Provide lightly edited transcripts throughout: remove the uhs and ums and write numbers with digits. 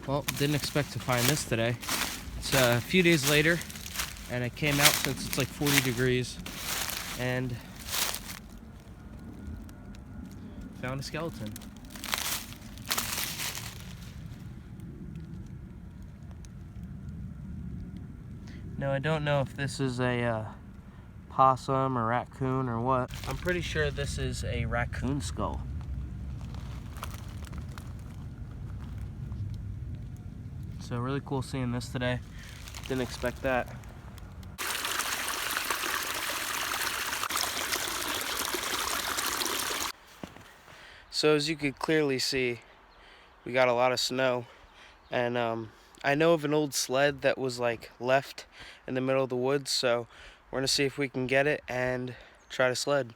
Well, didn't expect to find this today. It's a few days later, and it came out since it's like 40 degrees, and found a skeleton. Now, I don't know if this is a possum or raccoon or what. I'm pretty sure this is a raccoon skull. So really cool seeing this today. Didn't expect that. So as you could clearly see, we got a lot of snow, and I know of an old sled that was like left in the middle of the woods, so we're gonna see if we can get it and try to sled.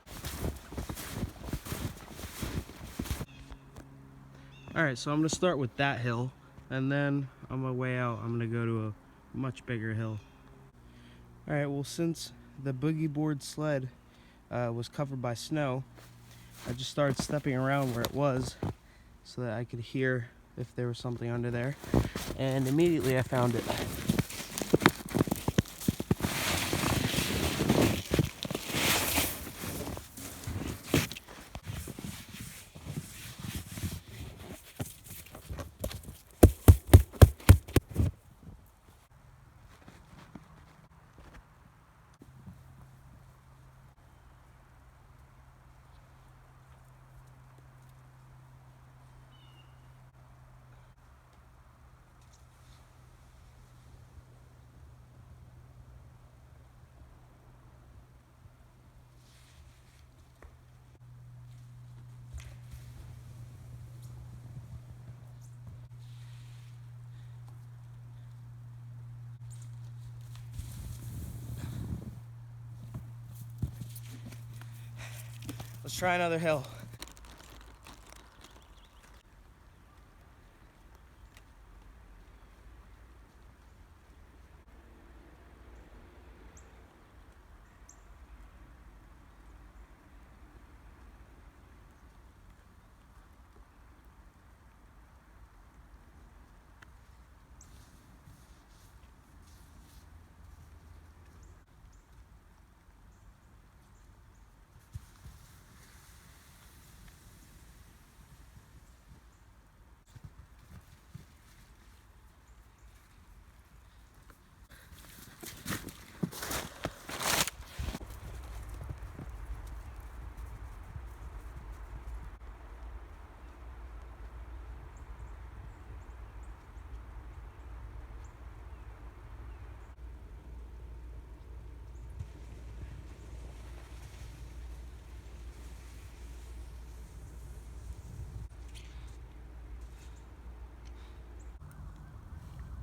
Alright, so I'm gonna start with that hill, and then on my way out I'm gonna go to a much bigger hill. Alright, well, since the boogie board sled was covered by snow, I just started stepping around where it was so that I could hear if there was something under there, and immediately I found it. Let's try another hill.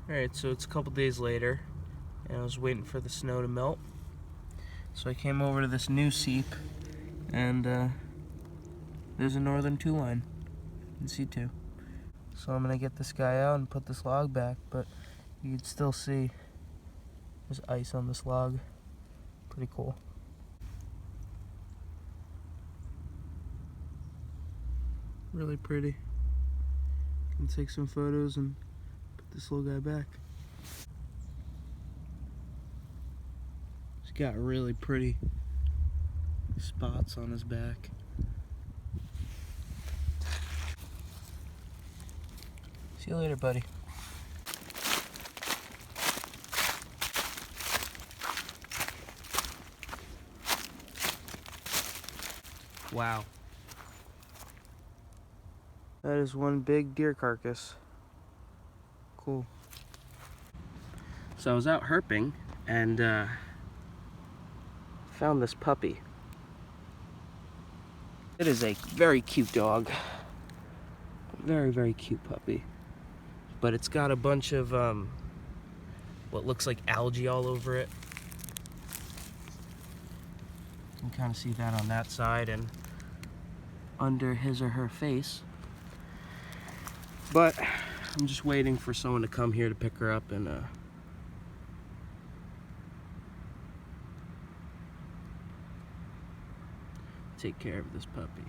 Alright, so it's a couple days later, and I was waiting for the snow to melt. So I came over to this new seep, and there's a northern two-line in C2. So I'm gonna get this guy out and put this log back, but you can still see there's ice on this log. Pretty cool. Really pretty. Can take some photos and put this little guy back. He's got really pretty spots on his back. See you later, buddy. Wow. That is one big deer carcass. Cool. So I was out herping and found this puppy. It is a very cute dog. Very, very cute puppy. But it's got a bunch of what looks like algae all over it. You can kind of see that on that side and under his or her face. But I'm just waiting for someone to come here to pick her up and take care of this puppy.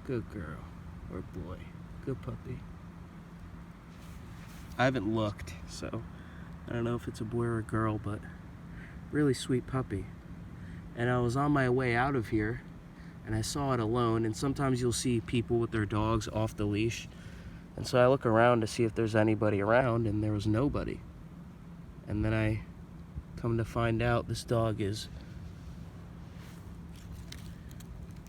Good girl or boy. Good puppy. I haven't looked, so I don't know if it's a boy or a girl, but really sweet puppy. And I was on my way out of here, and I saw it alone, and sometimes you'll see people with their dogs off the leash. And so I look around to see if there's anybody around, and there was nobody. And then I come to find out this dog is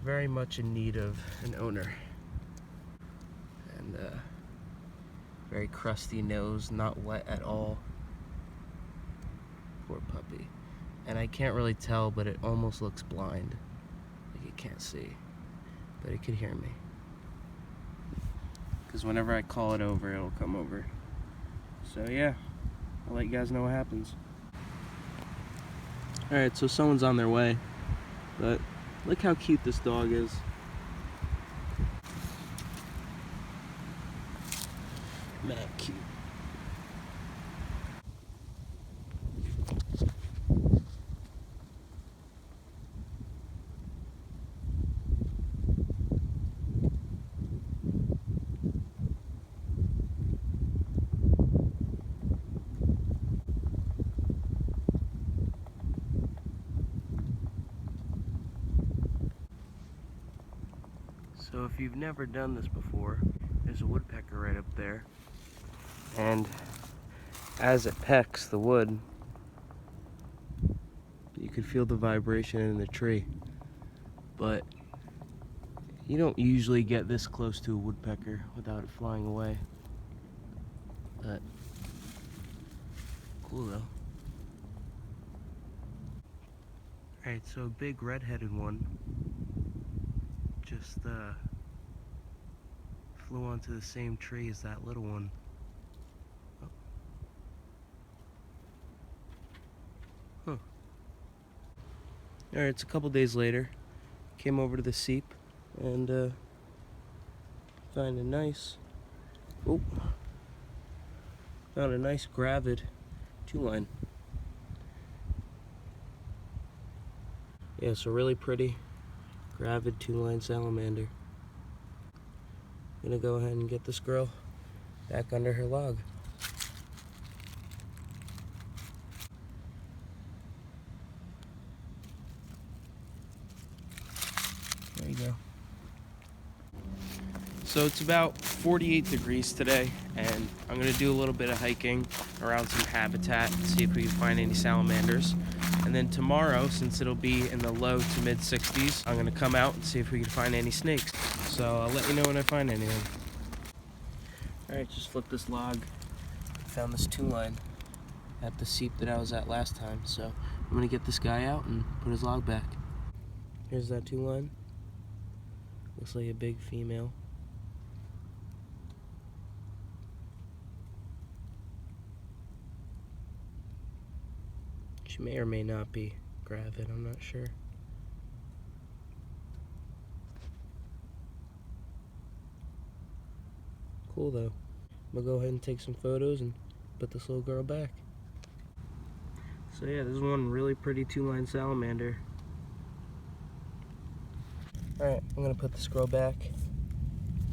very much in need of an owner. And very crusty nose, not wet at all. Poor puppy. And I can't really tell, but it almost looks blind. Like it can't see, but it could hear me. Because whenever I call it over, it'll come over. So yeah, I'll let you guys know what happens. Alright, so someone's on their way, but look how cute this dog is. Man, cute. So if you've never done this before, there's a woodpecker right up there. And as it pecks the wood, you can feel the vibration in the tree. But you don't usually get this close to a woodpecker without it flying away. But cool though. Alright, so a big red-headed one just flew onto the same tree as that little one. Oh. Huh. Alright, it's a couple days later. Came over to the seep and found a nice gravid 2-line. Yeah, so really pretty gravid 2-line salamander. Gonna go ahead and get this girl back under her log. There you go. So it's about 48 degrees today, and I'm gonna do a little bit of hiking around some habitat and see if we can find any salamanders. And then tomorrow, since it'll be in the low to mid 60s, I'm gonna come out and see if we can find any snakes. So I'll let you know when I find anything. Alright, just flipped this log. Found this 2-line at the seep that I was at last time. So I'm gonna get this guy out and put his log back. Here's that 2-line. Looks like a big female. She may or may not be gravid, I'm not sure. Cool though. I'm gonna go ahead and take some photos and put this little girl back. So yeah, this is one really pretty 2-line salamander. Alright, I'm gonna put this girl back.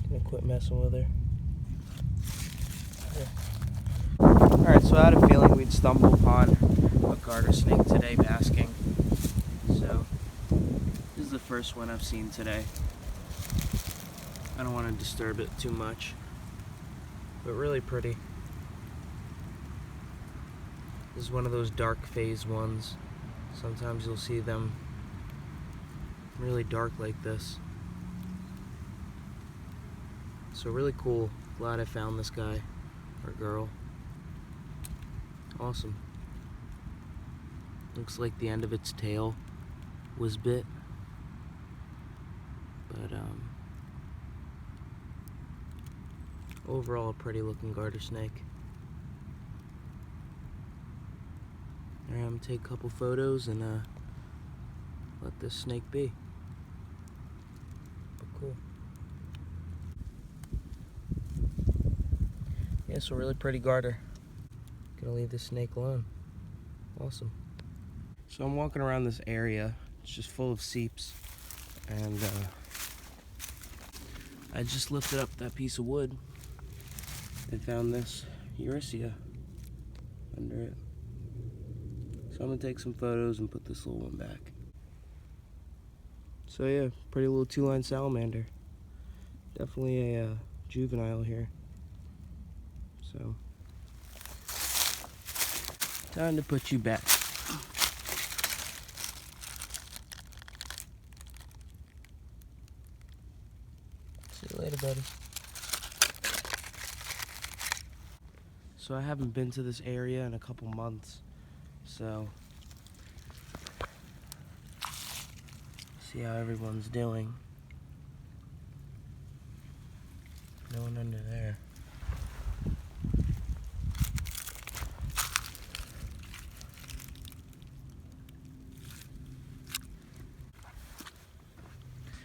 Gonna quit messing with her. Alright, so I had a feeling we'd stumble upon a garter snake today basking. So, this is the first one I've seen today. I don't want to disturb it too much, but really pretty. This is one of those dark phase ones. Sometimes you'll see them really dark like this. So really cool. Glad I found this guy or girl. Awesome. Looks like the end of its tail was bit. But overall a pretty looking garter snake. Alright, I'm gonna take a couple photos and let this snake be. But cool. Yeah, so really pretty garter. Gonna leave this snake alone. Awesome. So I'm walking around this area. It's just full of seeps. And I just lifted up that piece of wood and found this Eurisia under it. So I'm gonna take some photos and put this little one back. So yeah, pretty little two-line salamander. Definitely a juvenile here. So, time to put you back. See you later, buddy. So I haven't been to this area in a couple months, so see how everyone's doing. No one under there.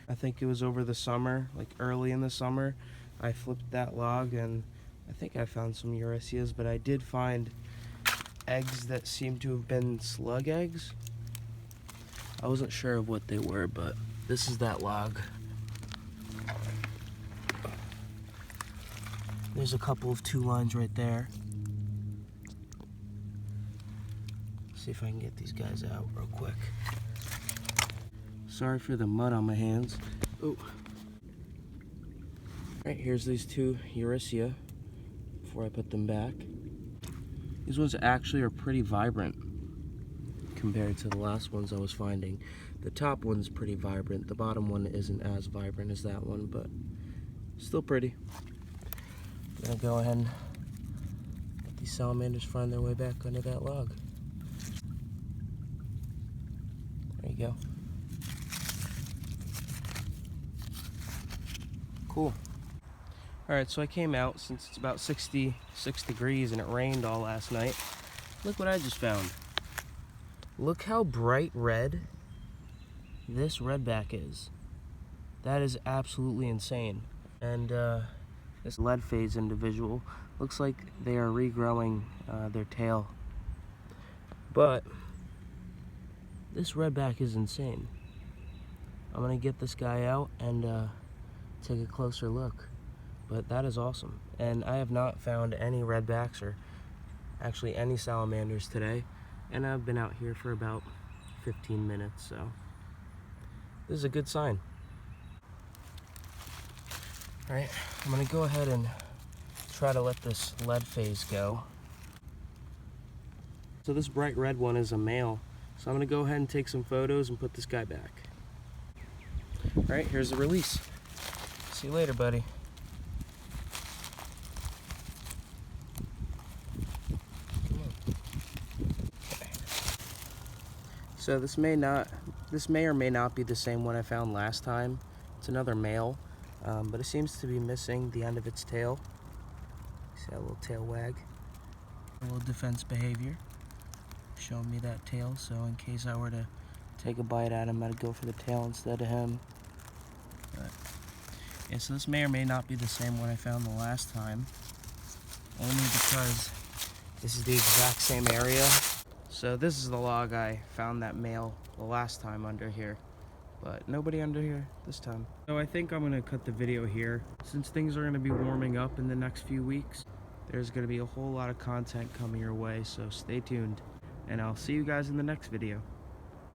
I think it was over the summer, like early in the summer, I flipped that log and I think I found some Eurisias, but I did find eggs that seemed to have been slug eggs. I wasn't sure of what they were, but this is that log. There's a couple of two lines right there. See if I can get these guys out real quick. Sorry for the mud on my hands. Oh. Alright, here's these two Eurisia before I put them back. These ones actually are pretty vibrant compared to the last ones I was finding. The top one's pretty vibrant. The bottom one isn't as vibrant as that one, but still pretty. I'm gonna go ahead and let these salamanders find their way back under that log. There you go. Cool. Alright, so I came out since it's about 66 degrees and it rained all last night. Look what I just found. Look how bright red this redback is. That is absolutely insane. And this lead phase individual looks like they are regrowing their tail. But this redback is insane. I'm gonna get this guy out and take a closer look. But that is awesome. And I have not found any redbacks or actually any salamanders today. And I've been out here for about 15 minutes, so this is a good sign. All right, I'm gonna go ahead and try to let this lead phase go. So this bright red one is a male. So I'm gonna go ahead and take some photos and put this guy back. All right, here's the release. See you later, buddy. Come on. Okay. So this may or may not be the same one I found last time. It's another male, but it seems to be missing the end of its tail. See that little tail wag? A little defense behavior. Showing me that tail, so in case I were to take a bite at him, I'd go for the tail instead of him. But yeah, so this may or may not be the same one I found the last time, only because this is the exact same area. So this is the log I found that male the last time under here, but nobody under here this time. So I think I'm gonna cut the video here. Since things are gonna be warming up in the next few weeks, there's gonna be a whole lot of content coming your way, so stay tuned, and I'll see you guys in the next video.